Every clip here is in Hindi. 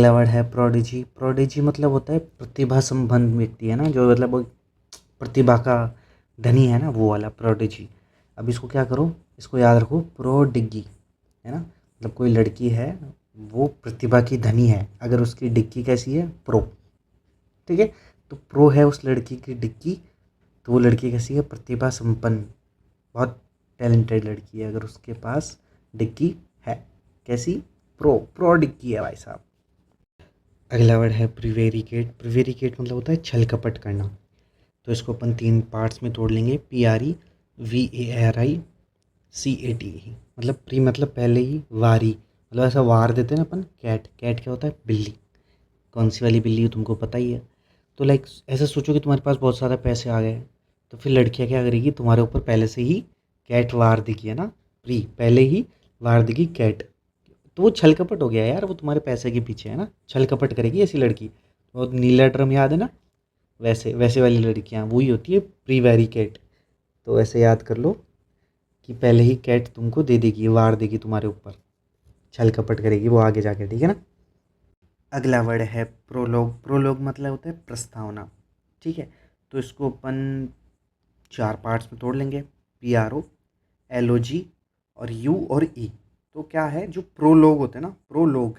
अगला वर्ड है प्रोडिजी। प्रोडिजी मतलब होता है प्रतिभा संपन्न व्यक्ति, है ना, जो मतलब वो प्रतिभा का धनी है ना, वो वाला प्रोडिजी। अब इसको क्या करो, इसको याद रखो, प्रोडिगी, है ना, मतलब कोई लड़की है वो प्रतिभा की धनी है, अगर उसकी डिग्गी कैसी है, प्रो, ठीक है। तो प्रो है उस लड़की की डिग्गी, तो वो लड़की कैसी है, प्रतिभा संपन्न, बहुत टैलेंटेड लड़की है अगर उसके पास डिग्गी है। कैसी, प्रो, प्रो डिग्गी है भाई साहब। अगला वर्ड है प्रिवेरिकेट। प्रिवेरिकेट मतलब होता है छल कपट करना। तो इसको अपन 3 पार्ट्स में तोड़ लेंगे। PREVARICATE, मतलब प्री मतलब पहले ही, वारी मतलब ऐसा वार देते हैं ना अपन, कैट, कैट क्या होता है, बिल्ली। कौन सी वाली बिल्ली तुमको पता ही है। तो लाइक ऐसा सोचो कि तुम्हारे पास बहुत सारे पैसे आ गए, तो फिर लड़कियां क्या करेगी, तुम्हारे ऊपर पहले से ही कैट वार देगी, है ना, प्री पहले ही वार देगी कैट। तो वो छल कपट हो गया यार, वो तुम्हारे पैसे के पीछे है ना, छल कपट करेगी ऐसी लड़की। और नीला ड्रम याद है ना, वैसे वैसे वाली लड़कियाँ वही होती है प्री वैरिकेट। तो ऐसे याद कर लो कि पहले ही कैट तुमको दे देगी, वार देगी तुम्हारे ऊपर, छल कपट करेगी वो आगे जाके, ठीक है ना। अगला वर्ड है प्रोलोग। प्रोलोग मतलब होता है प्रस्तावना, ठीक है। तो इसको अपन 4 पार्ट्स में तोड़ लेंगे। PROLOG और U और E। तो क्या है, जो प्रोलोग होते हैं ना, प्रोलोग,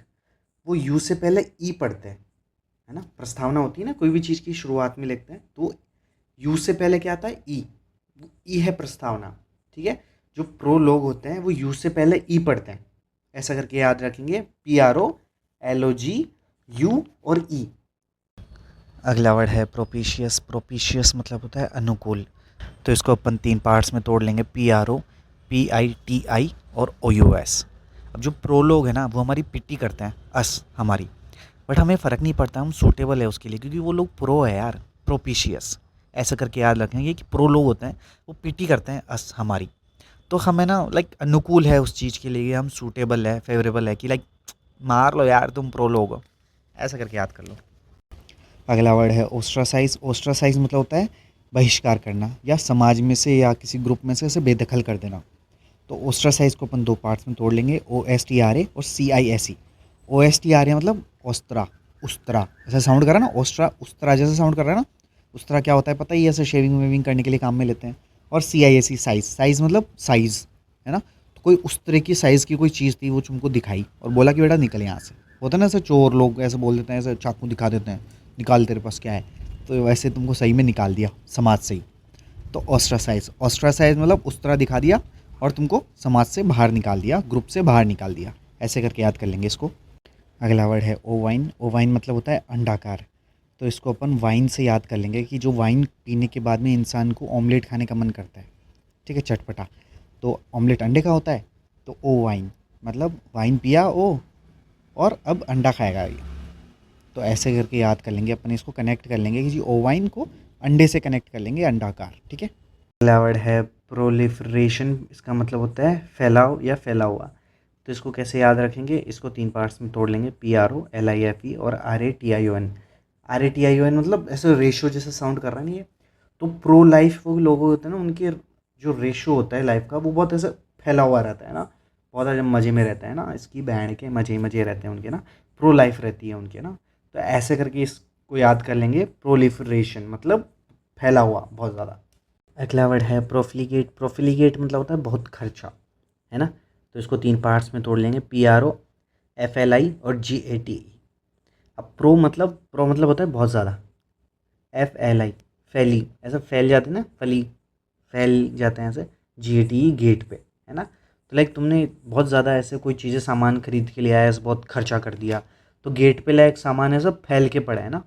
वो यू से पहले ई पढ़ते हैं, है ना। प्रस्तावना होती है ना, कोई भी चीज़ की शुरुआत में लिखते हैं, तो यू से पहले क्या आता है, ई, ई है प्रस्तावना, ठीक है। जो प्रोलोग होते हैं वो यू से पहले ई पढ़ते हैं, ऐसा करके याद रखेंगे, PROLOG, यू और ई। अगला वर्ड है प्रोपिशियस। प्रोपिशियस मतलब होता है अनुकूल। तो इसको अपन 3 पार्ट्स में तोड़ लेंगे। PROPITI और OUS। अब जो प्रोलोग है ना, वो हमारी पिट्टी करते हैं, अस हमारी, बट हमें फ़र्क नहीं पड़ता, हम सूटेबल है उसके लिए, क्योंकि वो लोग प्रो है यार, प्रोपिशियस। ऐसा करके याद रखेंगे कि प्रो लोग होते हैं वो पीटी करते हैं अस हमारी। तो हमें ना लाइक अनुकूल है उस चीज़ के लिए, हम सूटेबल है, फेवरेबल है, कि लाइक मार लो यार तुम प्रो लोग हो, ऐसा करके याद कर लो। अगला वर्ड है ओस्ट्रासाइज। ओस्ट्रासाइज मतलब होता है बहिष्कार करना, या समाज में से या किसी ग्रुप में से उसे बेदखल कर देना। तो ओस्ट्रासाइज को अपन 2 पार्ट्स में तोड़ लेंगे, OSTRA और CISE। OSTRA मतलब ओस्त्रा, उस्त्रा, ऐसा साउंड कर रहा है ना, ओस्ट्रा उस्त्रा जैसा साउंड कर रहा है ना। उस्त्रा क्या होता है पता ही है, ऐसे शेविंग वेविंग करने के लिए काम में लेते हैं। और CISE साइज, साइज मतलब साइज़, है ना। तो कोई उस तरह की साइज़ की कोई चीज़ थी, वो तुमको दिखाई और बोला कि बेटा निकल यहाँ से। होता है ना ऐसे, चोर लोग ऐसे बोल देते हैं, ऐसे चाकू दिखा देते हैं, निकाल तेरे पास क्या है। तो वैसे तुमको सही में निकाल दिया समाज से ही। तो ऑस्ट्रासाइज, ऑस्ट्रासाइज मतलब उस तरह दिखा दिया और तुमको समाज से बाहर निकाल दिया, ग्रुप से बाहर निकाल दिया, ऐसे करके याद कर लेंगे इसको। अगला वर्ड है ओवाइन। ओवाइन मतलब होता है अंडाकार। तो इसको अपन वाइन से याद कर लेंगे, कि जो वाइन पीने के बाद में इंसान को ऑमलेट खाने का मन करता है, ठीक है, चटपटा। तो ऑमलेट अंडे का होता है, तो ओ वाइन मतलब वाइन पिया ओ, और अब अंडा खाएगा ये। तो ऐसे करके याद कर लेंगे अपन, इसको कनेक्ट कर लेंगे कि जी ओवाइन को अंडे से कनेक्ट कर लेंगे, अंडाकार, ठीक है। अगला वर्ड है प्रोलिफरेशन। इसका मतलब होता है फैलाव या फैला हुआ। तो इसको कैसे याद रखेंगे, इसको 3 पार्ट्स में तोड़ लेंगे। PROLIFE और RATION। RATION मतलब ऐसे रेशो जैसा साउंड कर रहा है नहीं ये। तो प्रो लाइफ वो लोग होते हैं ना, उनके जो रेशो होता है लाइफ का, वो बहुत ऐसा फैला हुआ रहता है ना, बहुत ऐसे मज़े में रहता है ना, इसकी बैंड के मज़े मज़े रहते हैं उनके ना, प्रो लाइफ रहती है उनके ना। तो ऐसे करके इसको याद कर लेंगे, प्रोलिफरेशन मतलब फैला हुआ बहुत ज़्यादा। अगला वर्ड है प्रोफिलिगेट। प्रोफिलिगेट मतलब होता है बहुत खर्चा, है ना। तो इसको 3 पार्ट्स में तोड़ लेंगे। PROFLI और GATE। अब प्रो मतलब होता है बहुत ज़्यादा, FLI फैली, ऐसा फैल जाते हैं ना, फली फैल जाते हैं ऐसे, GATE गेट पे, है ना। तो लाइक तुमने बहुत ज़्यादा ऐसे कोई चीज़ें सामान खरीद के ले आया, ऐसे बहुत खर्चा कर दिया, तो गेट पे लाइक सामान ऐसा फैल के पड़ा है ना,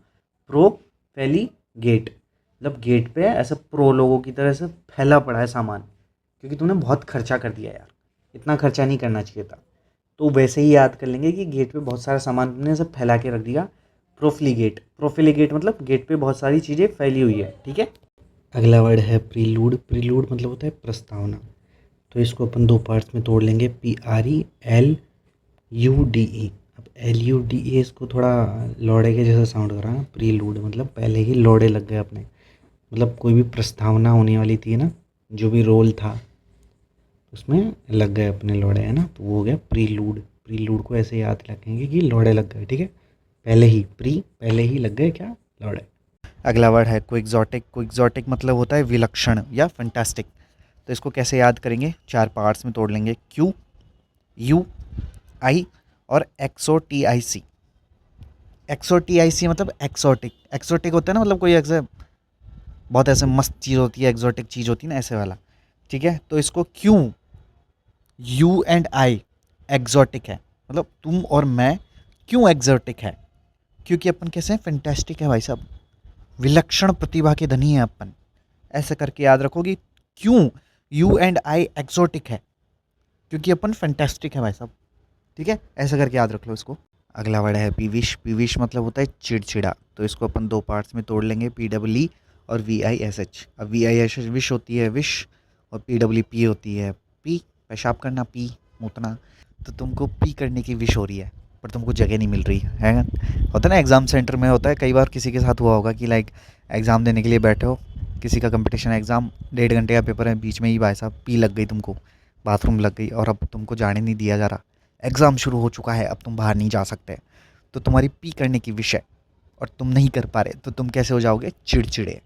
प्रो फैली गेट, मतलब गेट पे ऐसा प्रो लोगों की तरह से फैला पड़ा है सामान, क्योंकि तुमने बहुत खर्चा कर दिया यार, इतना खर्चा नहीं करना चाहिए था। तो वैसे ही याद कर लेंगे कि गेट पे बहुत सारा सामान तुमने सब फैला के रख दिया, प्रोफिलीगेट। प्रोफिलीगेट मतलब गेट पे बहुत सारी चीज़ें फैली हुई है, ठीक है। अगला वर्ड है प्रीलूड। प्रीलूड मतलब होता है प्रस्तावना। तो इसको अपन 2 पार्ट्स में तोड़ लेंगे। PRELUDE। अब LUDE इसको थोड़ा लौड़े के जैसा साउंड कर रहा है, प्रीलूड मतलब पहले ही लौड़े लग गए अपने, मतलब कोई भी प्रस्तावना होने वाली थी ना, जो भी रोल था उसमें लग गए अपने लौड़े, है ना, तो वो हो गया प्रीलूड। प्रीलूड को ऐसे याद रखेंगे कि लौड़े लग गए, ठीक है। पहले ही लग गए क्या लौड़े। अगला वर्ड है क्विक्जॉटिक। क्विक्जॉटिक मतलब होता है विलक्षण या फंटास्टिक। तो इसको कैसे याद करेंगे, 4 पार्ट्स में तोड़ लेंगे, क्यू, यू, आई और XOTIC। XOTIC मतलब एक्सोटिक। एक्सोटिक होता है ना, मतलब कोई ऐसे बहुत ऐसे मस्त चीज़ होती है, एक्सोटिक चीज़ होती है ना, ऐसे वाला। ठीक है, तो इसको क्यों यू एंड आई एक्सोटिक है, मतलब तुम और मैं क्यों एक्सोटिक है, क्योंकि अपन कैसे हैं, फैंटास्टिक है भाई साहब, विलक्षण प्रतिभा के धनी हैं अपन। ऐसे करके याद रखोगी, क्यों यू एंड आई एक्सोटिक है, क्योंकि अपन फैंटास्टिक है भाई साहब। ठीक है, ऐसे करके याद रख लो इसको। अगला वर्ड है पीविश। पीविश मतलब होता है चिड़चिड़ा। तो इसको अपन 2 पार्ट्स में तोड़ लेंगे, PWE और VISH। अब VISH विश होती है, विश, और PWP होती है पी, पेशाब करना, पी, मूतना। तो तुमको पी करने की विश हो रही है, पर तुमको जगह नहीं मिल रही है ना। होता है ना, एग्ज़ाम सेंटर में होता है, कई बार किसी के साथ हुआ होगा कि लाइक एग्ज़ाम देने के लिए बैठे हो, किसी का कंपटीशन एग्ज़ाम, 1.5 घंटे का पेपर है, बीच में ही भाई साहब पी लग गई तुमको, बाथरूम लग गई, और अब तुमको जाने नहीं दिया जा रहा, एग्ज़ाम शुरू हो चुका है, अब तुम बाहर नहीं जा सकते, तो तुम्हारी पी करने की विश है और तुम नहीं कर पा रहे, तो तुम कैसे हो जाओगे, चिड़चिड़े।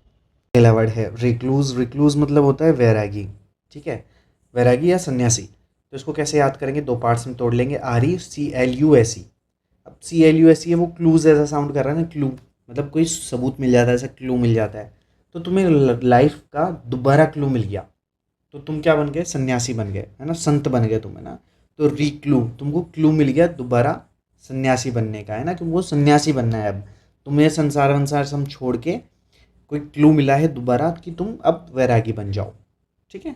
पहला वर्ड है रिक्लूज। रिक्लूज मतलब होता है वैरागी। ठीक है, वैरागी या सन्यासी। तो इसको कैसे याद करेंगे, 2 पार्ट्स में तोड़ लेंगे, RECLUSE। अब CLUSE है, वो क्लूज ऐसा साउंड कर रहा है ना, क्लू, मतलब कोई सबूत मिल जाता है, ऐसा क्लू मिल जाता है। तो तुम्हें लाइफ का दोबारा क्लू मिल गया, तो तुम क्या बन गए, सन्यासी बन गए, है ना, संत बन गए तुम, है ना। तो रिक्लू, तुमको क्लू मिल गया दोबारा सन्यासी बनने का, है ना, तुमको सन्यासी बनना है अब। तुम्हें संसार वंसार सब छोड़ के कोई क्लू मिला है दोबारा कि तुम अब वैरागी बन जाओ। ठीक है।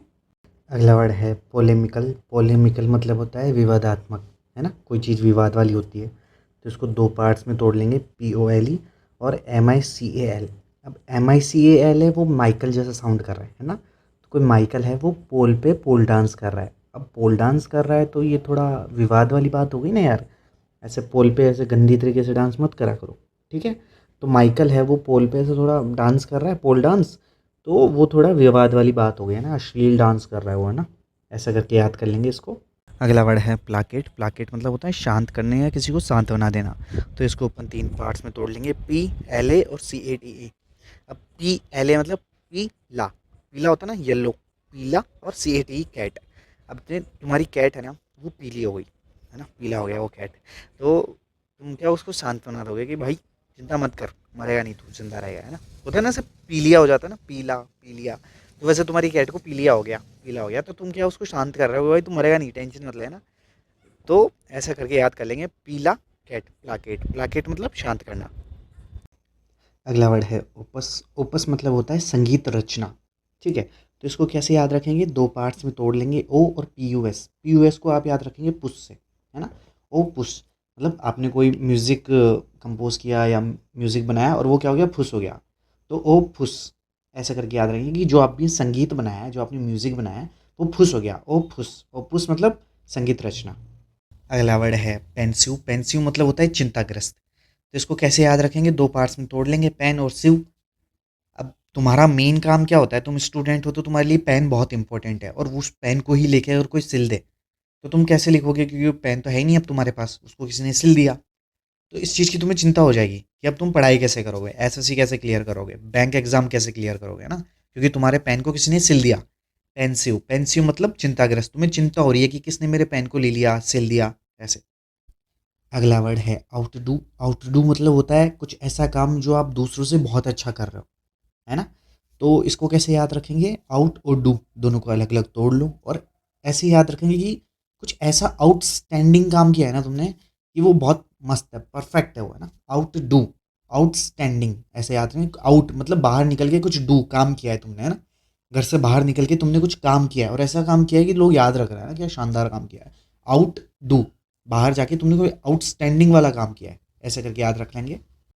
अगला वर्ड है पोलेमिकल। पोलेमिकल मतलब होता है विवादात्मक, है ना, कोई चीज़ विवाद वाली होती है। तो इसको 2 पार्ट्स में तोड़ लेंगे, POLE और MICAL। अब MICAL है, वो माइकल जैसा साउंड कर रहा है ना। तो कोई माइकल है, वो पोल पे पोल डांस कर रहा है। अब पोल डांस कर रहा है तो ये थोड़ा विवाद वाली बात हो गई ना यार, ऐसे पोल पे ऐसे गंदी तरीके से डांस मत करा करो। ठीक है, तो माइकल है, वो पोल पे ऐसे थोड़ा डांस कर रहा है, पोल डांस, तो वो थोड़ा विवाद वाली बात हो गई है ना, अश्लील डांस कर रहा है वो, है ना। ऐसा करके याद कर लेंगे इसको। अगला वर्ड है प्लाकेट। प्लाकेट मतलब होता है शांत करने या किसी को सांत्वना देना। तो इसको अपन 3 पार्ट्स में तोड़ लेंगे, PLA और CATE। अब PLA मतलब पीला, पीला होता है ना, येलो, पीला, और CATE कैट। अब तुम्हारी कैट है ना, वो पीली हो गई, है ना, पीला हो गया वो कैट, तो तुम क्या उसको सांत्वना दोगे कि भाई चिंता मत कर, मरेगा नहीं, तू जिंदा रहेगा, है ना। होता है ना, सब पीलिया हो जाता है ना, पीला पीलिया, तो वैसे तुम्हारी कैट को पीलिया हो गया, पीला हो गया, तो तुम क्या उसको शांत कर रहे हो, भाई तू मरेगा नहीं, टेंशन मत लेना। तो ऐसा करके याद कर लेंगे, पीला कैट, प्लाकेट। प्लाकेट मतलब शांत करना। अगला वर्ड है ओपस। ओपस मतलब होता है संगीत रचना। ठीक है, तो इसको कैसे याद रखेंगे, 2 पार्ट्स में तोड़ लेंगे, O और PUS। PUS को आप याद रखेंगे पुश से, है ना। ओ पुश मतलब आपने कोई म्यूज़िक कंपोज किया या म्यूज़िक बनाया और वो क्या हो गया, फुस हो गया, तो ओ फुस। ऐसा करके याद रखेंगे कि जो आपने संगीत बनाया है, जो आपने म्यूज़िक बनाया है, वो फुस हो गया, ओ फुस। ओ पुस मतलब संगीत रचना। अगला वर्ड है पेंसिव। पेंसिव मतलब होता है चिंताग्रस्त। तो इसको कैसे याद रखेंगे, 2 पार्ट्स में तोड़ लेंगे, पेन और सिव। अब तुम्हारा मेन काम क्या होता है, तुम स्टूडेंट हो तो तुम्हारे लिए पेन बहुत इंपॉर्टेंट है, और उस पेन को ही लेके अगर कोई सिल दे तो तुम कैसे लिखोगे, क्योंकि पेन तो है ही नहीं अब तुम्हारे पास, उसको किसी ने सिल दिया। तो इस चीज़ की तुम्हें चिंता हो जाएगी कि अब तुम पढ़ाई कैसे करोगे, SSC कैसे क्लियर करोगे, बैंक एग्जाम कैसे क्लियर करोगे, ना, क्योंकि तुम्हारे पेन को किसी ने सिल दिया। पेंसिव, पेंसिव मतलब चिंताग्रस्त, तुम्हें चिंता हो रही है कि किसने मेरे पेन को ले लिया, सिल दिया, ऐसे। अगला वर्ड है आउटडू। आउटडू मतलब होता है कुछ ऐसा काम जो आप दूसरों से बहुत अच्छा कर रहे हो, है ना। तो इसको कैसे याद रखेंगे, आउट और डू दोनों को अलग अलग तोड़ लो, और ऐसे याद रखेंगे कि कुछ ऐसा आउटस्टैंडिंग काम किया है ना तुमने कि वो बहुत मस्त है, परफेक्ट है वो, है ना। आउट डू, आउटस्टैंडिंग, ऐसे याद रखेंगे। आउट मतलब बाहर निकल के कुछ डू काम किया है तुमने, है ना। घर से बाहर निकल के तुमने कुछ काम किया है, और ऐसा काम किया है कि लोग याद रख रहे हैं ना, क्या शानदार काम किया है। आउट डू, बाहर जाके तुमने कोई आउटस्टैंडिंग वाला काम किया है, ऐसे करके याद रख लेंगे।